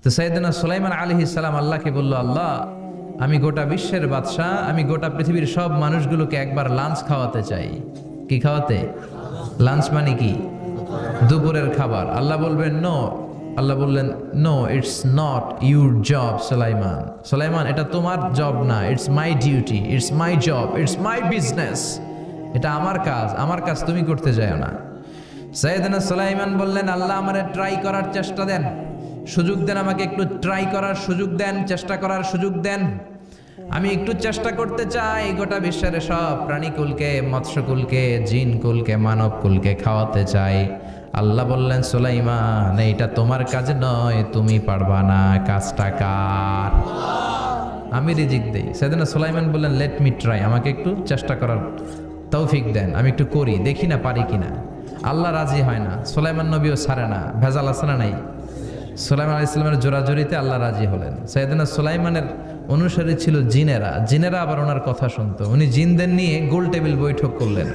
তো সাইয়েদনা সুলাইমান আলাইহিস সালাম আল্লাহকে বলল, আল্লাহ, আমি গোটা বিশ্বের বাদশাহ, আমি গোটা পৃথিবীর সব মানুষগুলোকে একবার লাঞ্চ খাওয়াতে চাই। কি খাওয়াতে? লাঞ্চ মানে কি? দুপুরের খাবার। আল্লাহ বলবেন নো। আল্লাহ বললেন, no, it's not your job Sulaiman. Sulaiman, এটা তোমার জব না, it's my duty, it's my job, it's my business. এটা আমার কাজ, আমার কাজ তুমি করতে যাও না। সাইয়েদনা সুলাইমান বললেন, আল্লাহ, আমারে ট্রাই করার চেষ্টা দেন, সুযোগ দেন, আমাকে একটু ট্রাই করার সুযোগ দেন, চেষ্টা করার সুযোগ দেন। আমি একটু চেষ্টা করতে চাই গোটা বিশ্বের সব প্রাণীকুলকে, মৎস্যকুলকে, জিনকুলকে, মানবকুলকে খাওয়াতে চাই। আল্লাহ বললেন, সুলাইমান, এইটা তোমার কাজ নয়, তুমি পারবা না, কাজটা কার? আমি রিজিক দেই। সেদিন সুলাইমান বললেন, লেট মি ট্রাই, আমাকে একটু চেষ্টা করার তৌফিক দেন, আমি একটু করি, দেখি না পারি কিনা। আল্লাহ রাজি হয় না, সুলাইমান নবীও ছাড়ে না। ভেজাল আছে না নাই? সুলাইমান আলাইহিস সালামের জোরাজোরিতে আল্লাহ রাজি হলেন। সাইয়েদনা সুলাইমানের অনুসারী ছিল জিনেরা। জিনেরা আবার ওনার কথা শুনতো। উনি জিনদের নিয়ে গোল টেবিল বৈঠক করলেন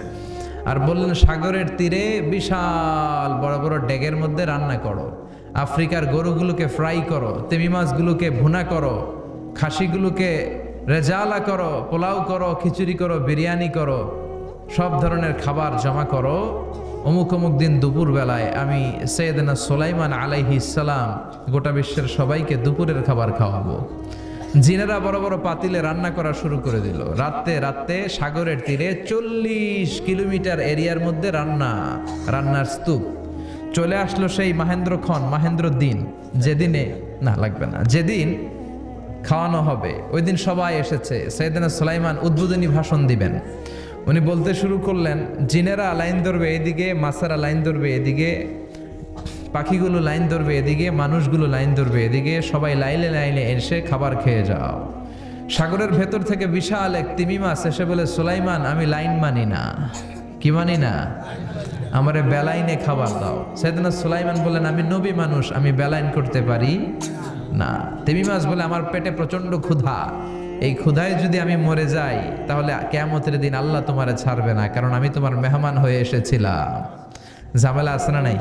আর বললেন, সাগরের তীরে বিশাল বড় বড় ডেগের মধ্যে রান্না করো, আফ্রিকার গরুগুলোকে ফ্রাই করো, তিমি মাছগুলোকে ভুনা করো, খাসিগুলোকে রেজালা করো, পোলাও করো, খিচুড়ি করো, বিরিয়ানি করো, সব ধরনের খাবার জমা করো। অমুক অমুক দিন দুপুর বেলায় আমি সাইয়েদনা সুলাইমান আলাইহিস সালাম গোটা বিশ্বের সবাইকে দুপুরের খাবার খাওয়াবো। জিনেরা বড় বড় পাতিলে রান্না করা শুরু করে দিল। রাতে সাগরের তীরে 40 কিলোমিটার এরিয়ার মধ্যে রান্নার স্তূপ। চলে আসলো সেই মাহেন্দ্র দিন, যেদিন খাওয়ানো হবে। ওই দিন সবাই এসেছে। সাইয়েদনা সুলাইমান উদ্বোধনী ভাষণ দিবেন। উনি বলতে শুরু করলেন, জিনেরা লাইন ধরবে এদিকে, মাছেরা লাইন ধরবে এদিকে, পাখিগুলো লাইন ধরবে এদিকে, মানুষগুলো লাইন ধরবে এদিকে, সবাই লাইনে লাইনে এসে খাবার খেয়ে যাও। সাগরের ভেতর থেকে বিশাল এক তিমি মাছ এসে বলে, সুলাইমান, আমি লাইন মানি না। কি মানি না? আমারে বেলাইনে খাবার দাও। সাইয়েদনা সুলাইমান বললেন, আমি নবী মানুষ, আমি বেলাইন করতে পারি না। তিমি মাছ বলে, আমার পেটে প্রচন্ড ক্ষুধা, এই ক্ষুধায় যদি আমি মরে যাই তাহলে কিয়ামতের দিন আল্লাহ তোমারে ছাড়বে না, কারণ আমি তোমার মেহমান হয়ে এসেছিলাম। ঝামেলা আছে না নাই?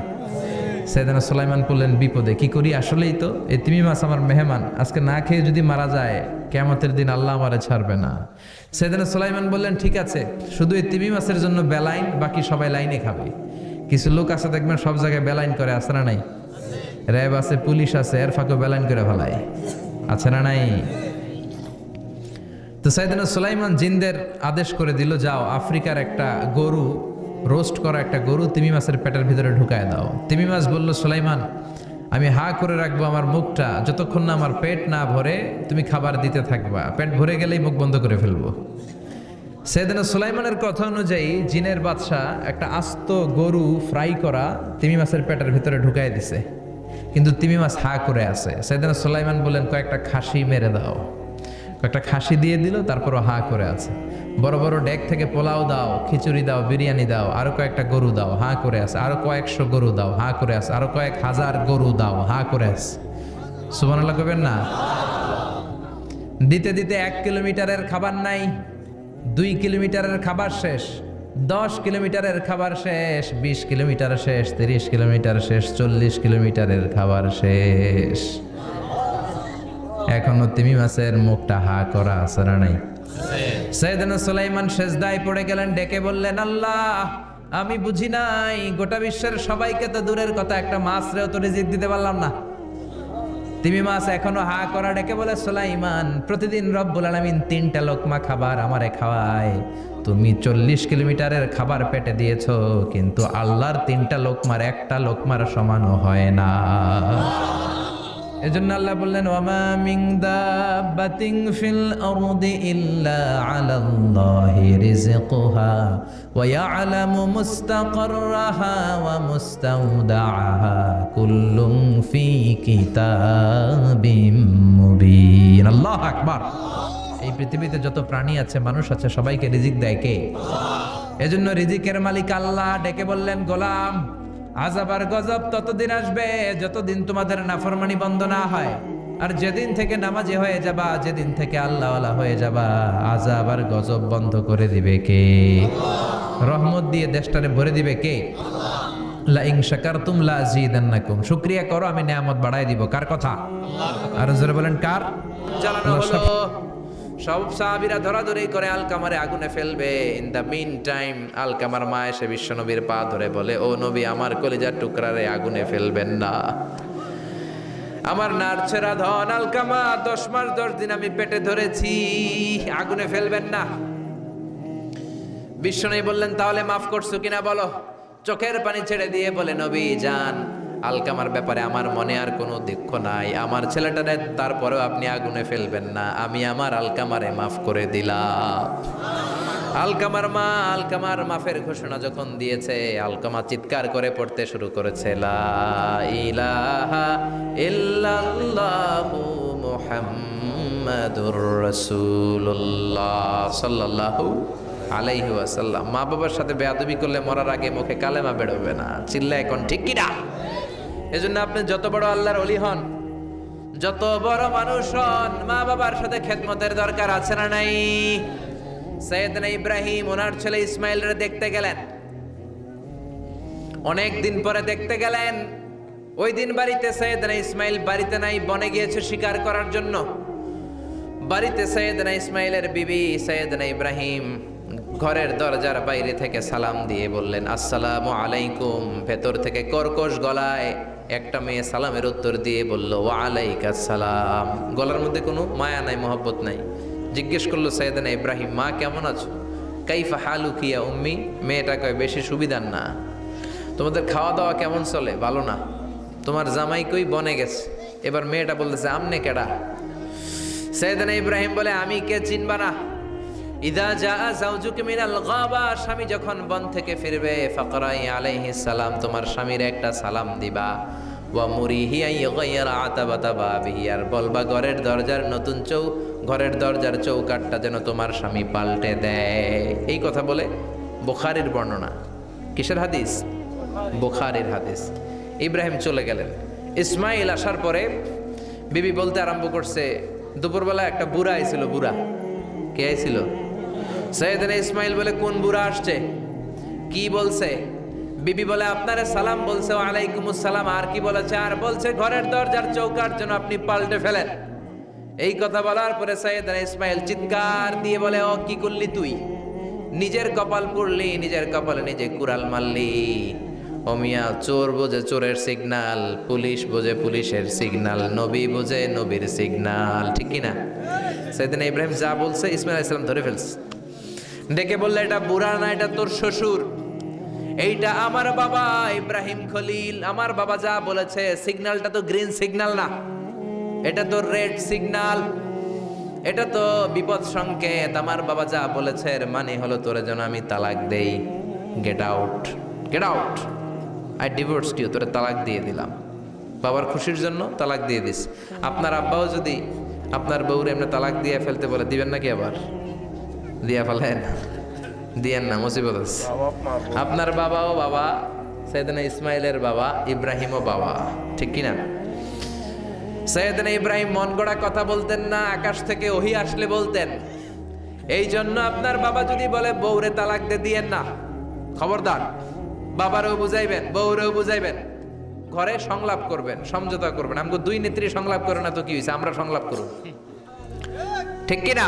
সাইয়েদনা সুলাইমান বললেন, বিপদে কি করি? আসলেই তো এই তিমি মাছ আমার মেহমান, আজকে না খেয়ে যদি মারা যায় কিয়ামতের দিন আল্লাহ আমারে ছাড়বে না। সাইয়েদনা সুলাইমান বললেন, ঠিক আছে, শুধু এই তিমি মাছের জন্য বেলাইন, বাকি সবাই লাইনে খাবে। কিছু লোক আছে দেখবেন সব জায়গায় বেলাইন করে, আছে না নাই? র্যাব আছে, পুলিশ আছে, এর ফাঁকে বেলাইন করে ফেলায়, আছে না নাই? তো সাইয়েদনা সুলাইমান জিনদের আদেশ করে দিল, যাও আফ্রিকার একটা গরু, রোস্ট করা একটা গরু তিমি মাছের পেটের ভিতরে ঢুকায় দাও। তিমি মাছ বলল, সুলাইমান, আমি হা করে রাখবো আমার মুখটা, যতক্ষণ না আমার পেট না ভরে তুমি খাবার দিতে থাকবা, পেট ভরে গেলেই মুখ বন্ধ করে ফেলবো। সাইয়েদনা সুলাইমানের কথা অনুযায়ী জিনের বাদশাহ একটা আস্ত গরু ফ্রাই করা তিমি মাছের পেটের ভিতরে ঢুকায় দিছে, কিন্তু তিমি মাছ হা করে আছে। সাইয়েদনা সুলাইমান বললেন, কয়েকটা খাসি মেরে দাও। একটা খাসি দিয়ে দিল, তারপরও হা করে আছে। বড় বড় ডেক থেকে পোলাও দাও, খিচুড়ি দাও, বিরিয়ানি দাও, আরো কয়েকটা গরু দাও, হা করে আছে। আরো কয়েকশো গরু দাও, হা করে আছে। আরো কয়েক হাজার গরু দাও, হা করে আছে। সুবহানাল্লাহ কইবেন না? দিতে দিতে 1 কিলোমিটারের খাবার নাই, 2 কিলোমিটারের খাবার শেষ, 10 কিলোমিটারের খাবার শেষ, 20 কিলোমিটার শেষ, 30 কিলোমিটার শেষ, 40 কিলোমিটারের খাবার শেষ। এখনো তিমি মাছের মুখটা হা করা আছে না নাই? সাইয়েদনা সুলাইমান সেজদায় পড়ে গেলেন, ডেকে বললেন, আল্লাহ, আমি বুঝি নাই, গোটা বিশ্বের সবাইকে তো দূরের কথা, একটা মাছরেও তো রিজিক দিতে পারলাম না। তিমি মাছ এখনো হা করা, ডেকে বলে, সুলাইমান, প্রতিদিন রব্বুল আলামিন 3টা লোকমা খাবার আমারে খাওয়ায়, তুমি 40 কিলোমিটারের খাবার পেটে দিয়েছো, কিন্তু আল্লাহর 3টা লোকমার একটা লোকমার সমানও হয় না। এজন্য আল্লাহ বললেন, ওয়ামা মিন দাব্বাতিন ফিল আরদি ইল্লা আলাল্লাহি রিজকুহা ওয়া ইয়ালামু মুস্তাকাররাহা ওয়া মুস্তাওদাআহা কুল্লুন ফি কিতাবিম মুবিন। আল্লাহু আকবার। এই পৃথিবীতে যত প্রাণী আছে, মানুষ আছে, সবাইকে রিজিক দেয় কে? এজন্য রিজিকের মালিক আল্লাহ। ডেকে বললেন, গোলাম, আযাব আর গজব ততদিন আসবে যতদিন তোমাদের নাফরমানি বন্ধ না হয়। আর যেদিন থেকে নামাজি হয়ে যাবা, যেদিন থেকে আল্লাহওয়ালা হয়ে যাবা, আযাব আর গজব বন্ধ করে দিবে কে? রহমত দিয়ে দেশটারে ভরে দিবে কে? লা ইন শাকারতুম লা আযীদান্নাকুম, শুকরিয়া করো আমি নিয়ামত বাড়াই দিব। কার কথা? আর জোরে বলেন কার? জানানো হলো সব সাহাবীরা ধরাধরি করে আলকামারে আগুনে ফেলবে। ইন দা মিন টাইম আলকামার মা এসে বিশ্বনবীর পা ধরে বলে, ও নবী, আমার কলিজার টুকরারে আগুনে ফেলবেন না। আমার নারছেরা ধন আলকামা 10 মাস 10 দিন আমি পেটে ধরেছি, আগুনে ফেলবেন না। বিশ্বনবী বললেন, তাহলে মাফ করছো কিনা বলো। চোখের পানি ছেড়ে দিয়ে বলে, নবী যান, আলকামার ব্যাপারে আমার মনে আর কোনো দুঃখ নাই, আমার ছেলেটারে তারপরেও আপনি আগুনে ফেলবেন না, আমি আমার আলকামারে মাফ করে দিলাম। আলকামার মা আলকামার মাফের ঘোষণা যখন দিয়েছে, আলকামা চিৎকার করে পড়তে শুরু করেছে, লা ইলাহা ইল্লাল্লাহু মুহাম্মাদুর রাসূলুল্লাহ সাল্লাল্লাহু আলাইহি ওয়াসাল্লাম। মা বাবার সাথে বেয়াদবি করলে মরার আগে মুখে কালেমা বেরোবে না। চিল্লা এখন ঠিক কিনা? এজন্য আপনি যত বড় আল্লাহর ওলি হন, যত বড় মানুষ হন, মা বাবার সাথে খেদমতের দরকার আছে না নাই? সৈয়দনা ইব্রাহিম ওনার ছেলে ইসমাইলরে দেখতে গেলেন, অনেক দিন পরে দেখতে গেলেন। ওই দিন বাড়িতে সৈয়দনা ইসমাইল বাড়িতে নাই, বনে গিয়েছে শিকার করার জন্য। বাড়িতে সৈয়দনা ইসমাইলের বিবি সৈয়দনা ইব্রাহিম ঘরের দরজার বাইরে থেকে সালাম দিয়ে বললেন, আসসালামু আলাইকুম। ভেতর থেকে কর্কশ গলায় একটা মেয়ে সালামের উত্তর দিয়ে বলল, ওয়া আলাইকাস সালাম। গলার মধ্যে কোনো মায়া নাই, মহব্বত নাই। জিজ্ঞেস করলো সৈয়দনা ইব্রাহিম, মা কেমন আছো? কাইফা হালুকি ইয়া উম্মি। মেয়েটা কয়, বেশি সুবিধার না। তোমাদের খাওয়া দাওয়া কেমন চলে? ভালো না। তোমার জামাই কই? বনে গেছে। এবার মেয়েটা বলতেছে, আমনে কেডা? সৈয়দনা ইব্রাহিম বলে, আমি কে চিনবা না? ইদা জা যাওজুক মিনাল গাবা, স্বামী যখন বন থেকে ফিরবে, ফাকরাই আলাইহিস সালাম, তোমার স্বামীর একটা সালাম দিবা। ওয়া মুরিহি আইয়াগাইরা আতাবাতা বাবিহি, আর বলবা ঘরের দরজার চৌকাটটা যেন তোমার স্বামী পাল্টে দেয়। এই কথা বলে বুখারীর বর্ণনা। কিসের হাদিস? বুখারীর হাদিস। ইব্রাহিম চলে গেলেন। ইসমাইল আসার পরে বিবি বলতে আরম্ভ করছে, দুপুরবেলা একটা বুড়া আইছিল। বুড়া কে আইছিল? সৈয়দনা ইসমাইল বলে, কোন বুড়া আসছে? কি বলছে? বিবি বলে, আপনারে সালাম বলছে, ওয়া আলাইকুমুস সালাম। আর কি বলেছে? আর বলছে ঘরের দরজার চৌকাট যেন আপনি পাল্টে ফেলেন। এই কথা বলার পরে সৈয়দনা ইসমাইল চিৎকার দিয়ে বলে, ও কি করলি তুই? নিজের কপাল পুড়লি, নিজের কপালে নিজে কুড়াল মারলি। ও মিয়া, চোর বোঝে চোরের সিগনাল, পুলিশ বোঝে পুলিশের সিগনাল, নবী বোঝে নবীর সিগনাল। ঠিক কিনা? সৈয়দনা ইব্রাহিম যা বলছে ইসমাইল আলাইহিস সালাম ধরে ফেলছে। ডেকে বললে, এটা বুড়া না, এটা তোর শ্বশুর, এইটা আমার বাবা ইব্রাহিম খলিল। আমার বাবা যা বলেছে, সিগন্যালটা তো গ্রিন সিগন্যাল না, এটা তো রেড সিগন্যাল, এটা তো বিপদ সংকেত। আমার বাবা যা বলেছে এর মানে হলো তোরে যেন আমি তালাক দেই। Get out, get out, I divorced you. তোরে তালাক দিয়ে দিলাম। বাবার খুশির জন্য তালাক দিয়ে দিস। আপনার আব্বাও যদি আপনার বউরে এমনি তালাক দিয়ে ফেলতে বলে, দিবেন নাকি? আবার দিয়া ফেলেন? দিয়েন না, মুসিবত আছে। আপনার বাবাও বাবা, সৈয়দনা ইসমাইলের বাবা, ইব্রাহিমও বাবা। ঠিক কিনা? সৈয়দনা ইব্রাহিম মন গড়া কথা বলতেন না, আকাশ থেকে ওহী আসলে বলতেন। এই জন্য আপনার বাবা যদি বলে বউরে তালাক দিয়েন না, খবরদার। বাবারও বুঝাইবেন, বউরেও বুঝাইবেন, ঘরে সংলাপ করবেন, সমঝোতা করবেন। আমাকে দুই নেত্রী সংলাপ করে না তো কি হয়েছে, আমরা সংলাপ করব। ঠিক কিনা?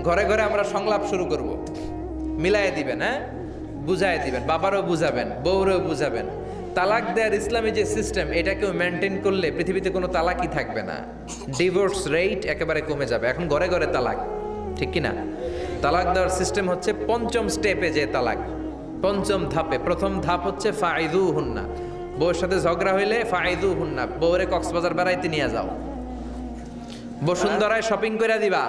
ঘরে ঘরে আমরা সংলাপ শুরু করব। মিলাই দিবেন, হ্যাঁ, বুঝাই দিবেন, বাবারও বুঝাবেন, বউরেও বুঝাবেন। তালাক দেওয়ার ইসলামী যে সিস্টেম, এটাকেও মেনটেন করলে পৃথিবীতে কোনো তালাকই থাকবে না। ডিভোর্স রেট একেবারে কমে যাবে। এখন ঘরে ঘরে তালাক। ঠিক কিনা? তালাক দেওয়ার সিস্টেম হচ্ছে পঞ্চম স্টেপে যে তালাক, পঞ্চম ধাপে। প্রথম ধাপ হচ্ছে ফাইদু হুন্না। বউর সাথে ঝগড়া হইলে ফাইদু হুন্না, বউরে কক্সবাজার বেড়াইতে নিয়ে যাও, বসুন্ধরায় শপিং করে দিবা,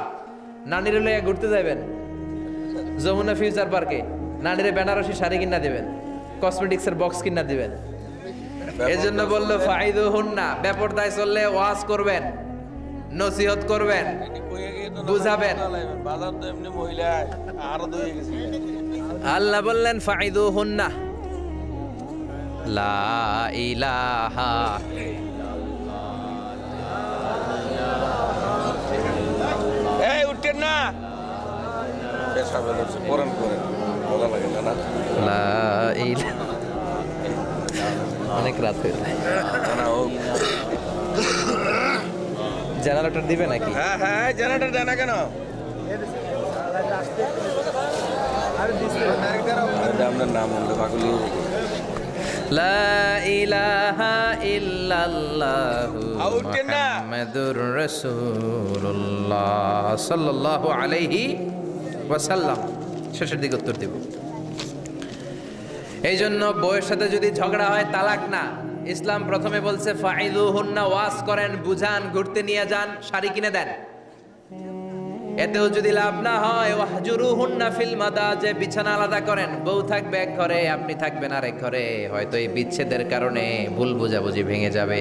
নানির লইয়া ঘুরতে যাবেন, যমুনা ফিউচার পার্কে নানিরে বেনারসি শাড়ি কিনা দিবেন, কসমেটিক্সের বক্স কিনা দিবেন। এই জন্য বললো ফাইদু হুন্না। বেপরদায় চললে ওয়াজ করবেন, নসিহত করবেন, বুঝাবেন। আল্লাহ বললেন ফাইদু হুন্না, লা ইলাহা এই উঠেন না, পেশাবে ধরছে, কোরআন করেন, বলা লাগে না। লা ইলাহা অনেক রাত হয়ে যায়। জানা হোক। জেনারেটর দিবে নাকি? হ্যাঁ হ্যাঁ জেনারেটর দেয় না কেন? আরে আপনার নাম বললে পাগলি লা ইলাহা ইল্লাল্লাহু আউটেন না। মুহাম্মাদুর রাসূলুল্লাহ সাল্লাল্লাহু আলাইহি ওয়াসাল্লাম। শেষের দিকে উত্তর দেব। এই জন্য বউয়ের সাথে যদি ঝগড়া হয় তালাক না। ইসলাম প্রথমে বলছে ফাইলুহুন্না, ওয়াজ করেন, বুঝান, ঘুরতে নিয়ে যান, শাড়ি কিনে দেন। এতেও যদি লাভ না হয় ওয়াহজুরুহুন্না ফিল মাদাজে, বিছানা আলাদা করেন। বউ থাকবে এক ঘরে, আপনি থাকবেন আরেক ঘরে। হয়তো এই বিচ্ছেদের কারণে ভুল বোঝাবুঝি ভেঙে যাবে,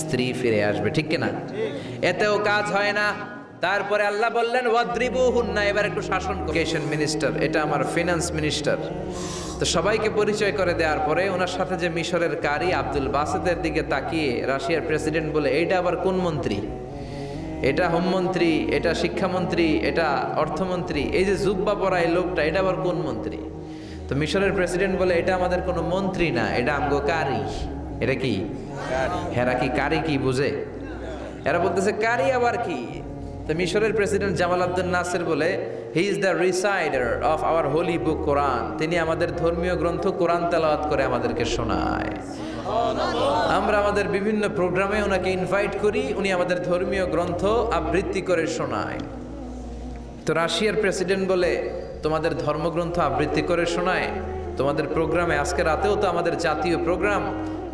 স্ত্রী ফিরে আসবে, ঠিক কিনা? এতেও কাজ হয় না। তারপরে আল্লাহ বললেন ওয়াদ্রিবুহুন্না, এবার একটু শাসন করুন। মিনিস্টার, এটা আমার ফিনান্স মিনিস্টার। তো সবাইকে পরিচয় করে দেওয়ার পরে ওনার সাথে যে মিশরের কারি আব্দুল বাসেদের দিকে তাকিয়ে রাশিয়ার প্রেসিডেন্ট বলে, এইটা আবার কোন মন্ত্রী? এটা হোমমন্ত্রী, এটা শিক্ষামন্ত্রী, এটা অর্থমন্ত্রী, এই যে জুব্বা পরা এই লোকটা, এটা আবার কোন মন্ত্রী? তো মিশরের প্রেসিডেন্ট বলে, এটা আমাদের কোনো মন্ত্রী না, এটা আমগো কারি। এটা কি? হেরা কি কারি কি বুঝে? এরা বলতেছে কারি আবার কি? তো মিশরের প্রেসিডেন্ট জামাল আব্দুল নাসির বলে, he is the reciter of our holy book Quran. তিনি আমাদের ধর্মীয় গ্রন্থ কোরআন তেলাওয়াত করে আমাদেরকে শোনায়। আমরা আমাদের বিভিন্ন প্রোগ্রামে ওনাকে ইনভাইট করি, উনি আমাদের ধর্মীয় গ্রন্থ আবৃত্তি করে শোনায়। তো রাশিয়ার প্রেসিডেন্ট বলে, তোমাদের ধর্মগ্রন্থ আবৃত্তি করে শোনায় তোমাদের প্রোগ্রামে? আজকে রাতেও তো আমাদের জাতীয় প্রোগ্রাম,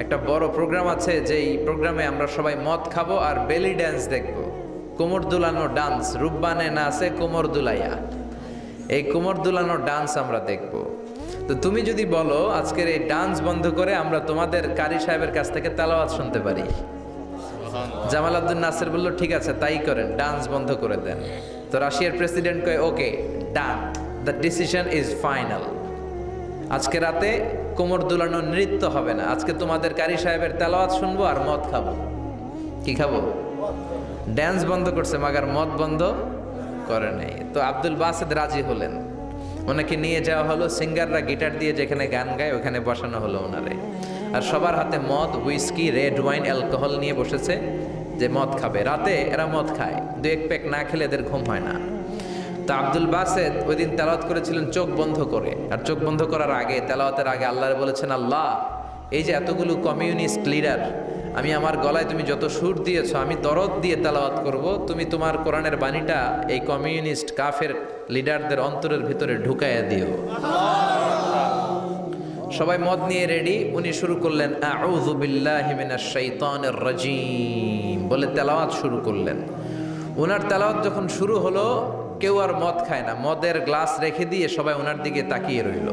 একটা বড় প্রোগ্রাম আছে, যেই প্রোগ্রামে আমরা সবাই মদ খাবো আর বেলি ড্যান্স দেখবো। কোমর দুলানো ডান্স, রূপবানে নাচে কোমর দুলাইয়া, এই কোমর দুলানো ডান্স আমরা দেখবো। তো তুমি যদি বলো আজকের এই ডান্স বন্ধ করে আমরা তোমাদের কারি সাহেবের কাছ থেকে তেলাওয়াত শুনতে পারি। জামাল আব্দুল নাসির বলল, ঠিক আছে তাই করেন, ডান্স বন্ধ করে দেন। তো রাশিয়ার প্রেসিডেন্ট কয়, ওকে ডান, দ্য ডিসিশন ইজ ফাইনাল। আজকে রাতে কোমর দুলানো নৃত্য হবে না, আজকে তোমাদের কারি সাহেবের তেলাওয়াত শুনবো আর মদ খাবো। কি খাবো? ড্যান্স বন্ধ করছে, মাগার মদ বন্ধ করে নেই। তো আব্দুল বাসেদ রাজি হলেন, ওনাকে নিয়ে যাওয়া হলো। সিঙ্গাররা গিটার দিয়ে যেখানে গান গায় ওখানে বসানো হলো ওনারে। আর সবার হাতে মদ, হুইস্কি, রেড ওয়াইন, অ্যালকোহল নিয়ে বসেছে যে মদ খাবে। রাতে এরা মদ খায়, দু এক প্যাক না খেলে এদের ঘুম হয় না। তো আব্দুল বাসেদ ওই দিন তেলাওয়াত করেছিলেন চোখ বন্ধ করে। আর চোখ বন্ধ করার আগে, তেলাওয়াতের আগে আল্লাহ বলেছেন, আল্লাহ এই যে এতগুলো কমিউনিস্ট লিডার, আমি আমার গলায় তুমি যত সুর দিয়েছো, আমি দরদ দিয়ে তেলাওয়াত করব, তুমি তোমার কোরআনের বাণীটা এই কমিউনিস্ট কাফের লিডারদের অন্তরের ভিতরে ঢুকাইয়া দিও। সবাই মদ নিয়ে রেডি। উনি শুরু করলেন আউযু বিল্লাহি মিনাশ শাইতানির রাজিম বলে তেলাওয়াত শুরু করলেন। ওনার তেলাওয়াত যখন শুরু হলো, কেউ আর মদ খায় না, মদের গ্লাস রেখে দিয়ে সবাই ওনার দিকে তাকিয়ে রইল।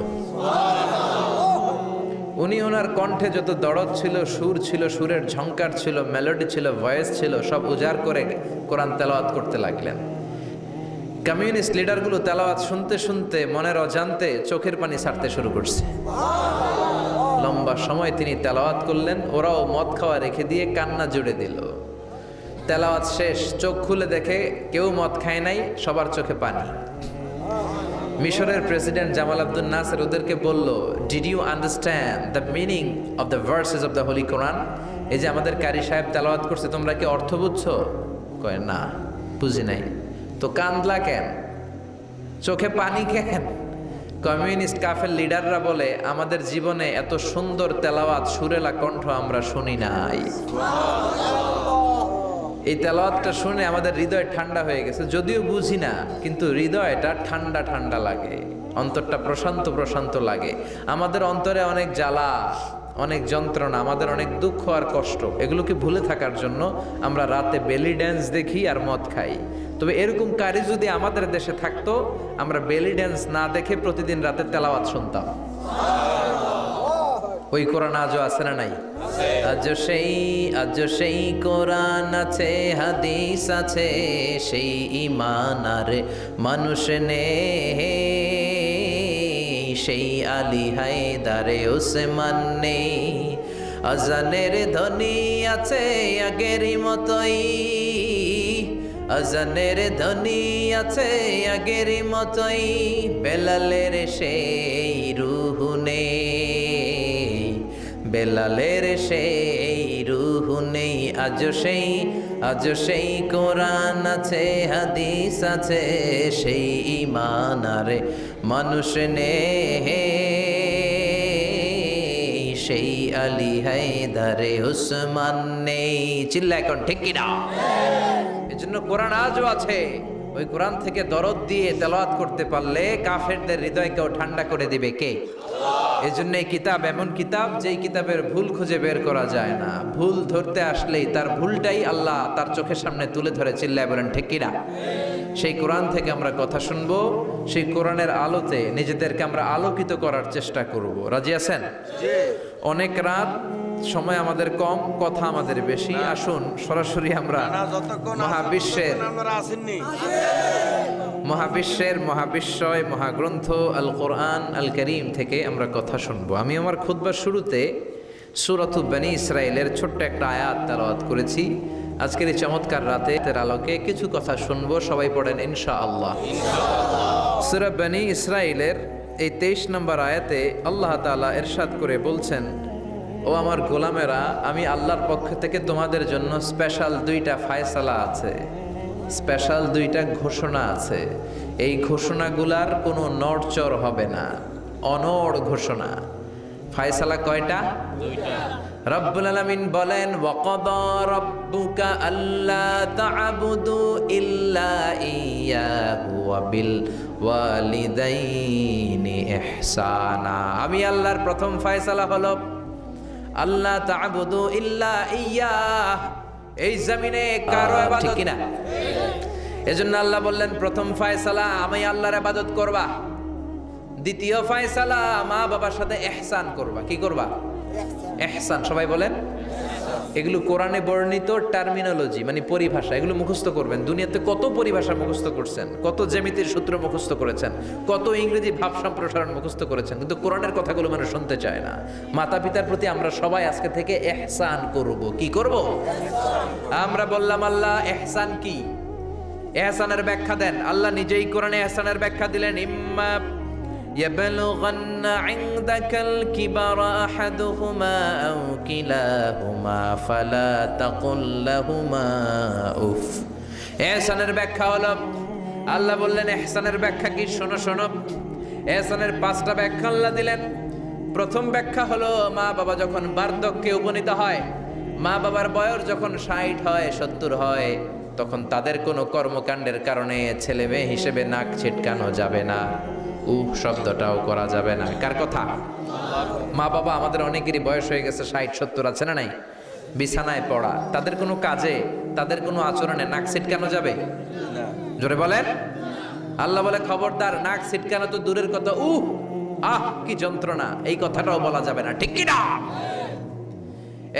উনি ওনার কণ্ঠে যত দরদ ছিল, সুর ছিল, সুরের ঝংকার ছিল, মেলোডি ছিল, ভয়েস ছিল, সব উজাড় করে কোরআন তেলাওয়াত করতে লাগলেন। কমিউনিস্ট লিডারগুলো তেলাওয়াত শুনতে শুনতে মনের অজান্তে চোখের পানি ছাড়তে শুরু করছে। লম্বা সময় তিনি তেলাওয়াত করলেন, ওরাও মদ খাওয়া রেখে দিয়ে কান্না জুড়ে দিল। তেলাওয়াত শেষ, চোখ খুলে দেখে কেউ মদ খায় নাই, সবার চোখে পানি। মিশরের প্রেসিডেন্ট জামাল আব্দুল নাসির ওদেরকে বলল, did you understand the meaning of the verses of the holy Quran? এই যে আমাদের কারি সাহেব তেলাওয়াত করছে, তোমরা কি অর্থ বুঝছো? কয় না, বুঝি নাই। তো কান্দলা কেন? চোখে পানি কেন? কমিউনিস্ট কাফের লিডাররা বলে, আমাদের জীবনে এত সুন্দর তেলাওয়াত, সুরেলা কণ্ঠ আমরা শুনি নাই। এই তেলাওয়াতটা শুনে আমাদের হৃদয় ঠান্ডা হয়ে গেছে। যদিও বুঝি না, কিন্তু হৃদয়টা ঠান্ডা ঠান্ডা লাগে, অন্তরটা প্রশান্ত প্রশান্ত লাগে। আমাদের অন্তরে অনেক জ্বালা, অনেক যন্ত্রণা, আমাদের অনেক দুঃখ আর কষ্ট, এগুলোকে ভুলে থাকার জন্য আমরা রাতে বেলি ড্যান্স দেখি আর মদ খাই। তবে এরকম কারি যদি আমাদের দেশে থাকতো, আমরা বেলি ড্যান্স না দেখে প্রতিদিন রাতে তেলাওয়াত শুনতাম। ওই কোরআন আজও আছে না নাই? আজও সেই কোরআন আছে, হাদিস আছে, সেই ঈমান আর মানুষ নে, সেই আলী হায়দারে ওসমান নেই। আজানের ধ্বনি আছে আগেরই মতোই, আজানের ধ্বনি আছে আগেরই মতোই, বেলালের সেই রুহ নেই, বেলালের সেই রূহ নেই আজ সেই কোরআন আছে হাদিস আছে সেই ঈমান আরে মানুষ নেই সেই আলী হায়দারে উসমান নেই। চিল্লা এখন ঠিক কিনা? এজন্য কোরআন আজও আছে। ওই কোরআন থেকে দরদ দিয়ে তেলাওয়াত করতে পারলে কাফেরদের হৃদয়কেও ঠান্ডা করে দিবে কে? এজন্য এই কিতাব এমন কিতাব যেই কিতাবের ভুল খুঁজে বের করা যায় না। ভুল ধরতে আসলেই তার ভুলটাই আল্লাহ তার চোখের সামনে তুলে ধরে। চিল্লায় বলেন ঠিক কিনা? সেই কোরআন থেকে আমরা কথা শুনবো, সেই কোরআনের আলোতে নিজেদেরকে আমরা আলোকিত করার চেষ্টা করব। রাজি আছেন? অনেক রাত, সময় আমাদের কম, কথা আমাদের বেশি। আসুন সরাসরি আমরা মহাবিশ্বের মহাবিশ্বয় মহাগ্রন্থ আল কোরআন আল করিম থেকে আমরা কথা শুনবো। আমি আমার খুতবার শুরুতে সূরাতু বনী ইসরাইলের ছোট্ট একটা আয়াত তেলাওয়াত করেছি। আজকের এই চমৎকার রাতের আলোকে কিছু কথা শুনবো। সবাই পড়েন ইনশাআল্লাহ। সূরা বনী ইসরাইলের এই 23 নম্বর আয়াতে আল্লাহ তাআলা ইরশাদ করে বলছেন, ও আমার গোলামেরা, আমি আল্লাহর পক্ষ থেকে তোমাদের জন্য স্পেশাল 2টা ফায়সালা আছে, স্পেশাল 2টা ঘোষণা আছে। এই ঘোষণাগুলার কোনো নড়চড় হবে না, অনড় ঘোষণা। ফায়সালা কয়টা? 2টা। রব্বুল আলামিন বলেন, ওয়াকাদা রাব্বুকা আল্লা তা'বুদু ইল্লা ইয়্যাহু ওয়া বিল ওয়ালিদাইনি ইহসানা। আমি আল্লাহর প্রথম ফায়সালা হলো আল্লাহ তা'বুদু ইল্লা ইয়্যাহ। এই জমিনে কারো ইবাদত ঠিক কিনা? এজন্য আল্লাহ বললেন প্রথম ফায়সালা আমি আল্লাহর ইবাদত করবা। দ্বিতীয় ফায়সালা মা বাবার সাথে ইহসান করবা। কি করবা? ইহসান। সবাই বলেন। এগুলো কোরআনে বর্ণিত টার্মিনোলজি, মানে পরিভাষা। এগুলো মুখস্থ করবেন। দুনিয়াতে কত পরিভাষা মুখস্থ করছেন, কত জ্যামিতির সূত্র মুখস্থ করেছেন, কত ইংরেজি ভাব সম্প্রসারণ মুখস্থ করেছেন, কিন্তু কোরআনের কথাগুলো মানুষ শুনতে চায় না। মাতা পিতার প্রতি আমরা সবাই আজকে থেকে ইহসান করব। কি করব? আমরা বললাম আল্লাহ ইহসান কি? ইহসানের ব্যাখ্যা দেন। আল্লাহ নিজেই কোরআনে ইহসানের ব্যাখ্যা দিলেন, ইম্মা يبلغن عندك الكبر أحدهما أو كلاهما فلا تقل لهما أف। ইহসানের ব্যাখ্যা হলো, আল্লাহ বললেন ইহসানের ব্যাখ্যা কি? শোনো শোনো। ইহসানের 5টা ব্যাখ্যা আল্লাহ দিলেন। প্রথম ব্যাখ্যা হলো, মা বাবা যখন বার্ধক্যে উপনীত হয়, মা বাবার বয়স যখন 60 হয় 70 হয়, তখন তাদের কোনো কর্মকাণ্ডের কারণে ছেলে মেয়ে হিসেবে নাক ছিটকানো যাবে না, শব্দটাও করা যাবে না। কার কথা? মা বাবা আমাদের অনেকেরই বয়স হয়ে গেছে 60-70, আছে না নাই? বিছানায় পড়া, তাদের কোনো কাজে, তাদের কোনো আচরণে নাক ছিটকানো যাবে? জোরে বলেন। আল্লাহ বলে খবরদার, নাক ছিটকানো তো দূরের কথা, কি যন্ত্রণা, এই কথাটাও বলা যাবে না। ঠিক কি না?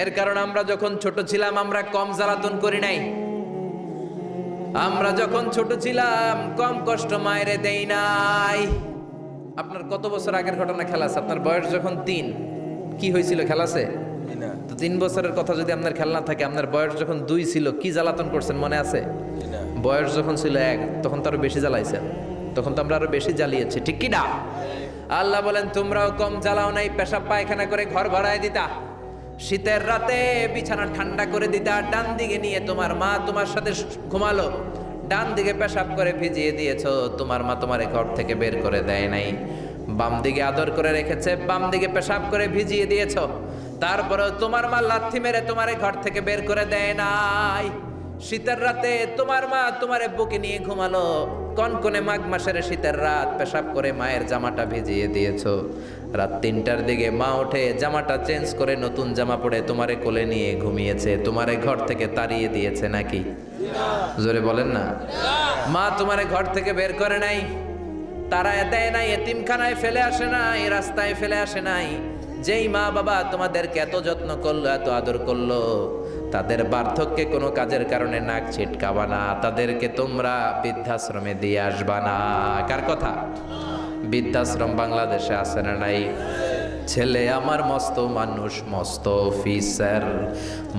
এর কারণ আমরা যখন ছোট ছিলাম আমরা কম জ্বালাতন করি নাই। আমরা যখন ছোট ছিলাম কম কষ্ট মায়েরে দেই নাই। আপনার কত বছর আগের ঘটনা খেলা আছে? আপনার বয়স যখন 3, কি হয়েছিল? খেলা আছে তো? 3 বছরের কথা যদি আপনার খেলা না থাকে, আপনার বয়স যখন 2 ছিল কি জ্বালাতন করছেন মনে আছে? বয়স যখন ছিল 1 তখন তো আরো বেশি জ্বালাইছেন, তখন তো আমরা আরো বেশি জ্বালিয়েছি। ঠিক কি না? আল্লাহ বলেন তোমরাও কম জ্বালাও নাই। পেশাব পায়খানা করে ঘর ভরায় দিতা, শীতের রাতে বিছানা ঠান্ডা করে দিতা, ডান দিকে নিয়ে তোমার মা তোমার সাথে ঘুমালো, ডান দিকে পেশাব করে ভিজিয়ে দিয়েছো, তোমার মা তোমার ঘর থেকে বের করে দেয় নাই। বাম দিকে আদর করে রেখেছে, বাম দিকে পেশাব করে ভিজিয়ে দিয়েছো, তারপরেও তোমার মা লাথি মেরে তোমার ঘর থেকে বের করে দেয় নাই। শীতের রাতে তোমার মা তোমার বুকে নিয়ে ঘুমালো, কনকনে মাঘ মাসের শীতের রাত, পেশাব করে মায়ের জামাটা ভিজিয়ে দিয়েছো। রাত 3টার দিকে মা উঠে জামাটা চেঞ্জ করে নতুন জামা পরে তোমারে কোলে নিয়ে ঘুমিয়েছে, তোমারে ঘর থেকে তাড়িয়ে দিয়েছে নাকি? জোরে বলেন না। মা তোমারে ঘর থেকে বের করে নাই, তাড়ায় দেয় নাই, এতিমখানায় ফেলে আসে নাই, রাস্তায় ফেলে আসে নাই। যেই মা বাবা তোমাদেরকে এত যত্ন করলো, এত আদর করলো, তাদের বার্ধক্যে কোনো কাজের কারণে নাক ছিটকাবা না, তাদেরকে তোমরা বৃদ্ধাশ্রমে দিয়ে আসবা না। কার কথা? বৃদ্ধাশ্রম বাংলাদেশে আছে না নাই? ছেলে আমার মস্ত মানুষ, মস্ত অফিসার,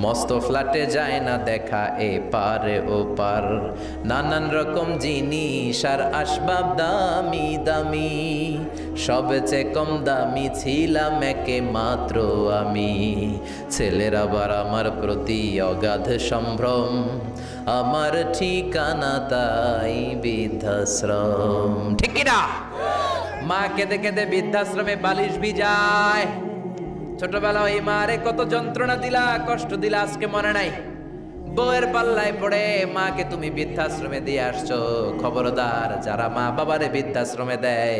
মস্ত ফ্ল্যাটে যায় না দেখা এ পারে ও পার, নানান রকম জিনিস আর আসবাব দামি দামি, সবচেয়ে কম দামি ছিলাম একে মাত্র আমি। ছেলের আবার আমার প্রতি অগাধ সম্ভ্রম, আমার ঠিকানা তাই বৃদ্ধাশ্রম। ঠিক কিনা? মা কেঁদে কেঁদে বৃদ্ধাশ্রমে বালিশ ভিজায়। ছোটবেলা ওই মারে কত যন্ত্রণা দিলা, কষ্ট দিলা, আজকে মনে নাই। বউয়ের পাল্লায় পড়ে মাকে তুমি বৃদ্ধাশ্রমে দিয়ে আসছো। খবরদার, যারা মা বাবারে বৃদ্ধাশ্রমে দেয়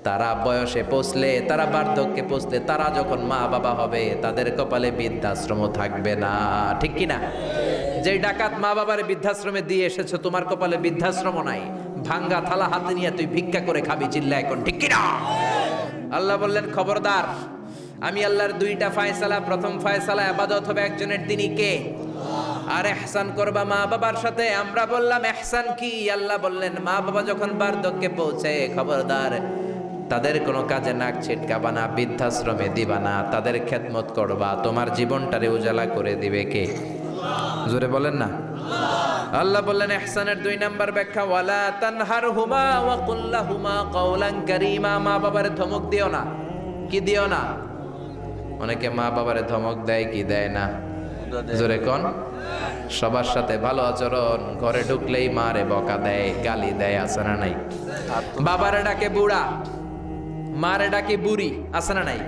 তারা বয়সে পৌঁছলে, তারা বার্ধক্যে পৌঁছলে, তারা যখন মা বাবা হবে তাদের কপালে বৃদ্ধাশ্রম থাকবে না। ঠিক কিনা? যে ডাকাত মা বাবারে বৃদ্ধাশ্রমে দিয়ে এসেছো, তোমার কপালে বৃদ্ধাশ্রম নাই। ভাঙ্গা থালা হাতে নিয়ে তুই ভিক্ষা করে খাবি, চিল্লা এখন। ঠিক কিনা? আল্লাহ বললেন, খবরদার, আমি আল্লাহর দুইটা ফায়সালা। প্রথম ফায়সালা ইবাদত হবে একজনের, তিনি কে? আর ইহসান করবা মা বাবার সাথে। আমরা বললাম ইহসান কি? আল্লাহ বললেন, মা বাবা যখন বার্ধক্যে পৌঁছে, খবরদার তাদের কোনো কাজে নাক ছিটকাবা না, বৃদ্ধাশ্রমে দিবা না, তাদের খেদমত করবা। তোমার জীবনটারে উজালা করে দিবে কে? জোরে বলেন না। আল্লাহ বললেন ইহসানের 2 নাম্বার ব্যাখ্যা, ওয়ালা তানহারহুমা ওয়া কুল লাহুমা কাওলান কারীমা। মা বাবারে ধমক দিও না। কি দিও না? অনেকে মা বাবারে ধমক দেয়, কি দেয় না? জোরে কোন? সবার সাথে ভালো আচরণ, ঘরে ঢুকলেই মারে বকা দেয়, গালি দেয়, আছে না নাই? বাবারে ডাকে বুড়া, মারে ডাকে বুড়ি, আছে না নাই?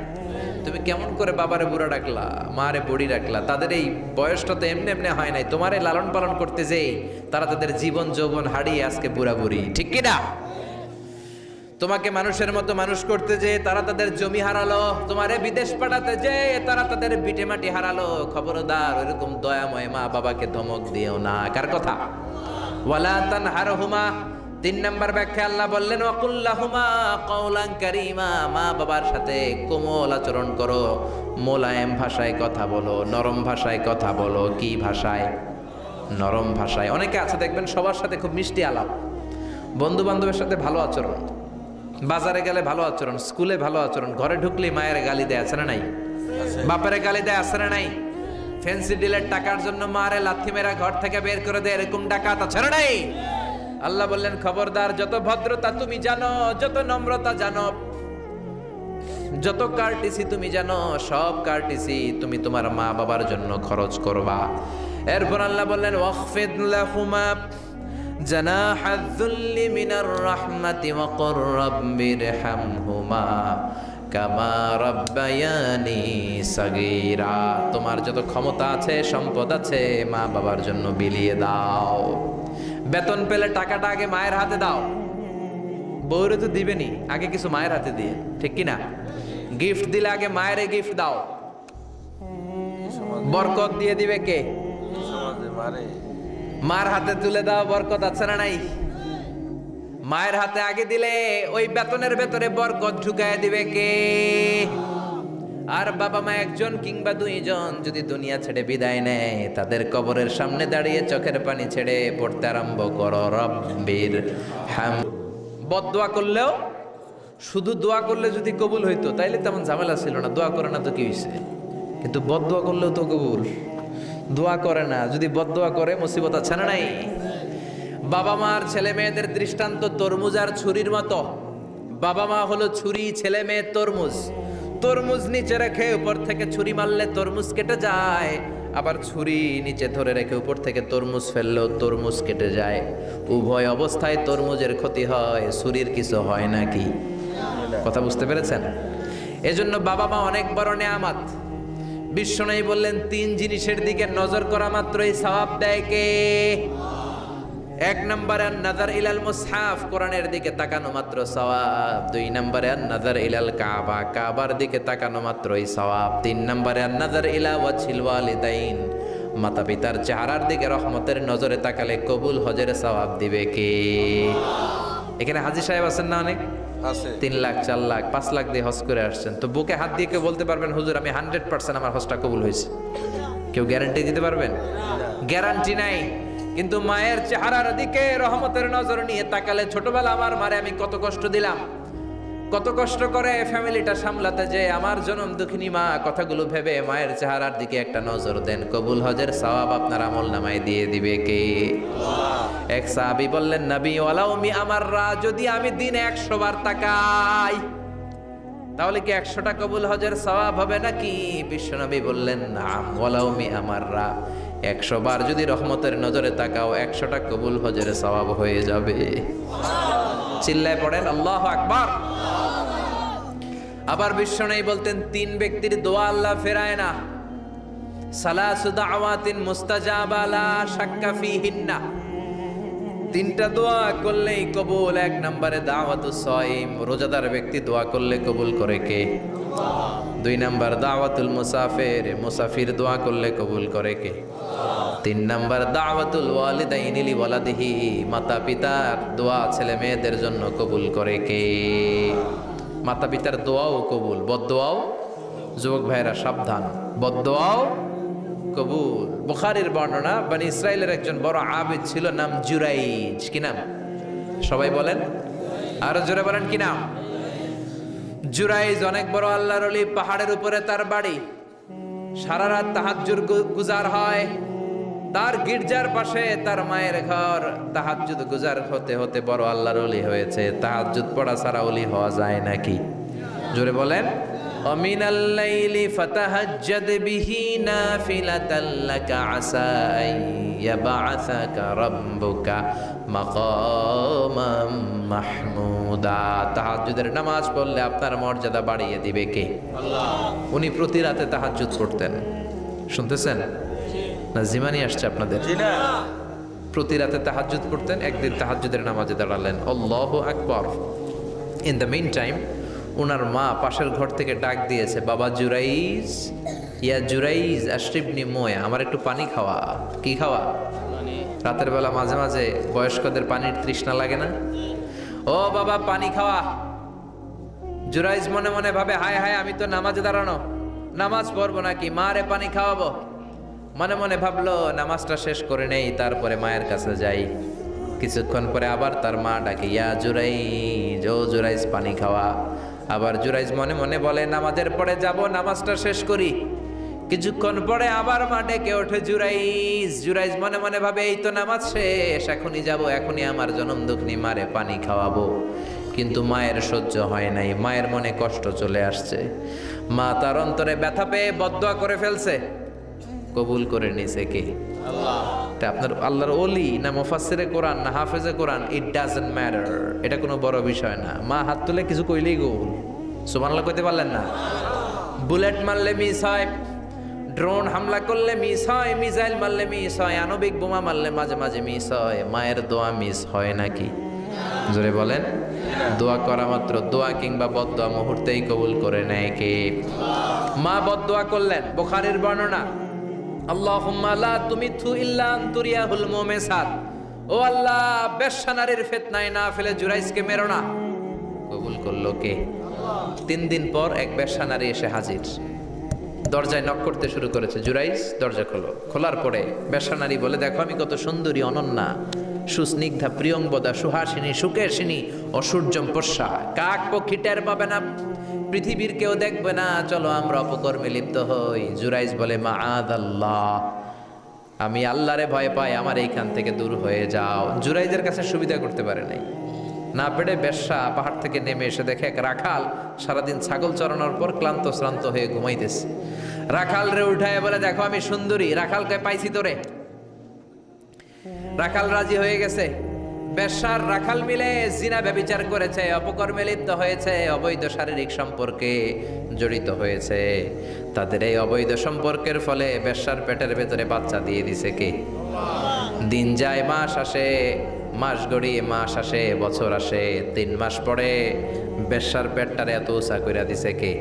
তুমি কেমন করে বাবারে বুড়া ডাকলা, মারে বুড়ি ডাকলা? তাদের এই বয়সটা তো এমনি এমনি হয় নাই। তোমারে লালন পালন করতে যেই তারা তাদের জীবন যৌবন হারিয়ে আজকে বুড়া বুড়ি। ঠিক কিনা? তোমাকে মানুষের মতো মানুষ করতে যে তারা তাদের জমি হারালো, তোমারে বিদেশ পাঠাতে যে তারা তাদের ভিটে মাটি হারালো। খবরদার, এরকম দয়াময় মা বাবাকে ধমক দিও না। কার কথা? ওয়ালা তানহারহুমা। 3 নাম্বার ব্যাখ্যা আল্লাহ বললেন, ওয়া কুল লাহুমা কাওলান কারীমা। মা বাবার সাথে কোমল আচরণ করো, মোলায়েম ভাষায় কথা বলো, নরম ভাষায় কথা বলো। কি ভাষায়? নরম ভাষায়। অনেকে আছে দেখবেন সবার সাথে খুব মিষ্টি আলাপ, বন্ধু বান্ধবের সাথে ভালো আচরণ, বাজারে গেলে ভালো আচরণ, স্কুলে ভালো আচরণ, ঘরে ঢুকলে মায়ের গালি দেয়, আছে না নাই? বাপের গালি দেয়, আছে না নাই? ফ্যান্সি ডিলের টাকার জন্য মারে লাথি মেরা ঘর থেকে বের করে দেয়, এরকম ডাকাত আছে না নাই? আল্লাহ বললেন, খবরদার, যত ভদ্রতা তুমি জানো, যত নম্রতা জানো, যত কার্টিসি তুমি জানো, সব কার্টিসি তুমি তোমার মা বাবার জন্য খরচ করবা। এরপর আল্লাহ বললেন, ওয়াখফিদ লাহুমা জানাহায যুল্লি মিনার রাহমাতি ওয়া কুর রাব্বিরহামহুমা কামা রাব্বায়ানি সাগীরা। তোমার যত ক্ষমতা আছে, সম্পদ আছে, মা বাবার জন্য বিলিয়ে দাও। বেতন পেলে টাকাটা আগে মায়ের হাতে দাও। বউরে তো দিবেনি, আগে কিছু মায়ের হাতে দিয়ে। ঠিক কিনা? গিফট দিলে আগে মায়ের গিফট দাও, বরকত দিয়ে দিবে কে? মার হাতে তুলে দাও, বরকত আছে না নাই? মায়ের হাতে আগে দিলে ওই বেতনের ভেতরে বরকত ঢুকায় দিবে কে? আর বাবা মা একজন কিংবা 2 জন যদি দুনিয়া ছেড়ে বিদায় নেয়, তাদের কবরের সামনে দাঁড়িয়ে চোখের পানি ছেড়ে পড়তে আরম্ভ করো, রব্বির হাম। বদদোয়া করলেও, শুধু দোয়া করলে যদি কবুল হইতো তাইলে তেমন ঝামেলা ছিল না, দোয়া করে না তো কি হইছে? কিন্তু বদদোয়া করলেও তো কবুল। দোয়া করে না, যদি বদদোয়া করে মুসিবত আছে না নাই? বাবা মার ছেলে মেয়েদের দৃষ্টান্ত তরমুজ আর ছুরির মতো। বাবা মা হলো ছুরি, ছেলে মেয়ে তরমুজ। তরমুজ নিচে রেখে উপর থেকে ছুরি মারলে তরমুজ কেটে যায়, আবার ছুরি নিচে ধরে রেখে উপর থেকে তরমুজ ফেললেও তরমুজ কেটে যায়। উভয় অবস্থায় তরমুজের ক্ষতি হয়, ছুরির কিছু হয় নাকি? কথা বুঝতে পেরেছেন? এজন্য বাবা মা অনেক বড় নেয়ামত। বিশ্বনবী বললেন, 3 জিনিসের দিকে নজর করা মাত্রই সওয়াব দেয় কে? 1 নম্বরে নাযার ইলাল মুসহাফ, কোরআনের দিকে তাকানো মাত্র সওয়াব। 2 নম্বরে নাযার ইলাল কাবা, কাবার দিকে তাকানো মাত্রই সওয়াব। 3 নম্বরে নাযার ইলা ওয়াজহিল ওয়ালিদাইন, মাতা পিতার চেহারার দিকে রহমতের নজরে তাকালে কবুল হজের সওয়াব দিবে কে? এখানে হাজী সাহেব আছেন না অনেক? 3 লাখ, 4 লাখ, 5 লাখ দিয়ে হজ করে আসছেন। তো বুকে হাত দিয়ে কেউ বলতে পারবেন, হুজুর আমি 100% আমার হজটা কবুল হয়েছে? কেউ গ্যারান্টি দিতে পারবেন? গ্যারান্টি নাই। কিন্তু মায়ের চেহারার দিকে রহমতের নজর নিয়ে তাকালে, ছোটবেলা আমার মারে আমি কত কষ্ট দিলাম, কত কষ্ট করে ফ্যামিলিটা সামলাতে, যে আমার জনম দুঃখিনী মা, কথাগুলো ভেবে মায়ের চেহারার দিকে একটা নজর দেন, কবুল হজের সওয়াব আপনার আমলনামায় দিয়ে দিবে কে? এক সাহাবী বললেন, নবী ওয়ালাউ মি আমাররা, যদি আমি দিনে 100 বার তাকাই, তাহলে কি 100টা কবুল হজের সওয়াব হবে নাকি? বিশ্বনবী বললেন নাম, ওয়ালাউ মিআ মাররা, 100 বার যদি রহমতের নজরে তাকাও 100টা কবুল হজের সওয়াব হয়ে যাবে। চিল্লায় পড়েন আল্লাহু আকবার। আবার বিশ্বনবী বলতেন 3 ব্যক্তির দোয়া আল্লাহ ফেরায় না। সালাসু দাওয়াতিন মুস্তাজাবা লা শাক্কা ফিহিন্না, 3টা দোয়া করলেই কবুল। 1 নম্বরে দাওয়াতুস সাইম, রোজাদার ব্যক্তি দোয়া করলে কবুল করে কে? 2 নম্বর দাওয়াতুল মুসাফির, মুসাফির দোয়া করলে কবুল করে কে? 3 নম্বর দাওয়াতুল ওয়ালিদাইনি লিওয়ালাদিহি, মাতা পিতার দোয়া ছেলে মেয়েদের জন্য কবুল করে কে? মাতা পিতার দোয়াও কবুল, বদদোয়াও। যুবক ভাইরা সাবধান, বদদোয়াও কবুল। বুখারীর বর্ণনা, বনি ইসরাইলের একজন বড় আবিদ ছিল, নাম জুরাইজ। কি নাম? সবাই বলেন, আরো জোরে বলেন, কি নাম? জুরাইজ অনেক বড় আল্লাহর ওলি, পাহাড়ের উপরে তার বাড়ি। সারা রাত তাহাজ্জুদ গুজার হয়। তার গির্জার পাশে তার মায়ের ঘর। তাহাজ্জুদ গুজার হতে হতে বড় আল্লাহর ওলি হয়েছে। তাহাজ্জুদ পড়া ছাড়া ওলি হওয়া যায় নাকি? জোরে বলেন। ওমিনাল লাইলি ফাতাহাজ্জাদ বিহি নাফিলাতাল লাকা আসা ইয়াবআসাকা রাব্বুকা মাকামাম মাহমুদা। তাহাজ্জুদের নামাজ পড়লে আপনার মর্যাদা বাড়িয়ে দিবে কে? আল্লাহ। উনি প্রতি রাতে তাহাজ্জুদ পড়তেন। শুনতেছেন না? জিমানি আসছে আপনাদের? জি না। প্রতি রাতে তাহাজ্জুদ পড়তেন। একদিন তাহাজ্জুদের নামাজে দাঁড়ালেন, আল্লাহু আকবার। ইন দ্য মিন টাইম ওনার মা পাশের ঘর থেকে ডাক দিয়েছে, বাবা জুরাইজ, ইয়া জুরাইজ আশরিবনি মোয়া, আমার একটু পানি খাওয়া। কি খাওয়া? রাতের বেলা মাঝে মাঝে বয়স্কদের পানির তৃষ্ণা লাগে না? ও বাবা পানি খাওয়া। জুরাইজ মনে মনে ভাবে, হায় হায়, আমি তো নামাজে দাঁড়ানো, নামাজ পড়বো নাকি, মারে পানি খাওয়াবো। মনে মনে ভাবলো নামাজটা শেষ করে নেই, তারপরে মায়ের কাছে যাই। কিছুক্ষণ পরে আবার তার মা ডাকে, ইয়া জুরাইজ, ও জুরাইজ পানি খাওয়া। আবার জুরাইজ মনে মনে বলে, নামাজের পরে যাব, নামাজটা শেষ করি। কিছুক্ষণ পরে আবার মা ডেকে ওঠে, জুরাইজ। জুরাইজ মনে মনে ভাবে, এই তো নামাজ শেষ, এখনই যাব, এখনই আমার জনম দুঃখিনী মারে পানি খাওয়াবো। কিন্তু মায়ের সহ্য হয় নাই, মায়ের মনে কষ্ট চলে আসছে। মা তার অন্তরে ব্যথা পেয়ে বদদোয়া করে ফেলছে। কবুল করে নিছে কে? আল্লাহ। আপনার আল্লাহর ওলি না মুফাসসিরে কোরআন না হাফেজে কোরআন, ইট ডাজন্ট ম্যাটার, এটা কোনো বড় বিষয় না। মা হাত তুলে কিছু কইলেই কবুল। সুবহানাল্লাহ কইতে পারলেন না? বুলেট মারলে মিস হয়, ড্রোন হামলা করলে মিস হয়, মিসাইল মারলে মিস হয়, আণবিক বোমা মারলে মাঝে মাঝে মিস হয়। মায়ের দোয়া মিস হয় নাকি? জোরে বলেন। দোয়া করা মাত্র, দোয়া কিংবা বদদোয়া মুহূর্তেই কবুল করে নেয় কে? মা বদদোয়া করলেন। বুখারীর বর্ণনা, আল্লাহুম্মা লা তুমিথু ইল্লা আনতুরিয়াহুল মুমিসাত, ও আল্লাহ বেশ্যা নারীর ফিতনায় না ফেলে জুরাইজকে মেরো না। কবুল করলো কে? আল্লাহ। 3 দিন পর এক বেশ্যা নারী এসে হাজির। দরজায় নক করতে শুরু করেছে। জুরাইজ দরজা খোলো। খোলার পরে বেশ্যা নারী বলে, দেখো আমি কত সুন্দরী, অনন্যা, সুস্নিগ্ধা, প্রিয়ংবদা, সুহাসিনী, সুকেশিনী, অসূর্যম পশ্যা, কাক পক্ষী টের পাবে না, পৃথিবীর কেউ দেখবে না, চলো আমরা অপকর্মে লিপ্ত হই। জুরাইজ বলে, মাআদাল্লাহ, আমি আল্লাহরে ভয় পাই, আমার এইখান থেকে দূর হয়ে যাও। জুরাইজের কাছে সুবিধা করতে পারে নাই। না পেরে বেশ্যা পাহাড় থেকে নেমে এসে দেখে এক রাখাল সারাদিন ছাগল চড়ানোর পর ক্লান্ত শ্রান্ত হয়ে ঘুমাইতেছে। রাখাল রে উঠায় বলে, দেখো আমি সুন্দরী। রাখালকে পাইছি তোরে। রাখাল রাজি হয়ে গেছে। বেশ্যার রাখাল মিলে জিনা ব্যভিচার করেছে, অপকর্মে লিপ্ত হয়েছে, অবৈধ শারীরিক সম্পর্কে জড়িত হয়েছে। তাদের এই অবৈধ সম্পর্কের ফলে বেশ্যার পেটের ভেতরে বাচ্চা দিয়ে দিছে কে? দিন যায়, মাস আসে, মাস গড়িয়ে মাস আসে, বছর আসে, 3 মাস পরে বেশ্যার পেটটারে এত উঁচা কইরা দিছে কে?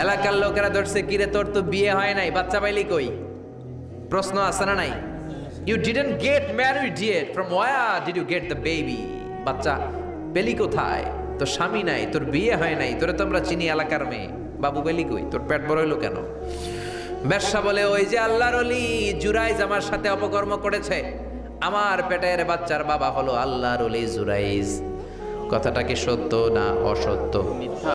এলাকার লোকেরা ধরছে, কিরে তোর তো বিয়ে হয় নাই, বাচ্চা পাইলি কই? প্রশ্ন আছে না নাই? You didn't get married yet. From where did you get the baby? বাচ্চা পেলি কোথায়? তোর স্বামী নাই, তোর বিয়ে হয় নাই, তোরে তো আমরা চিনি এলাকার মেয়ে, বাবু পেলি কই? তোর পেট বড় হইলো কেন? বেশ্যা বলে, ওই যে আল্লাহর ওলি জুরাইজ আমার সাথে অপকর্ম করেছে, আমার পেটের বাচ্চার বাবা হলো আল্লাহর ওলি জুরাইজ। কথাটা কি সত্য না অসত্য?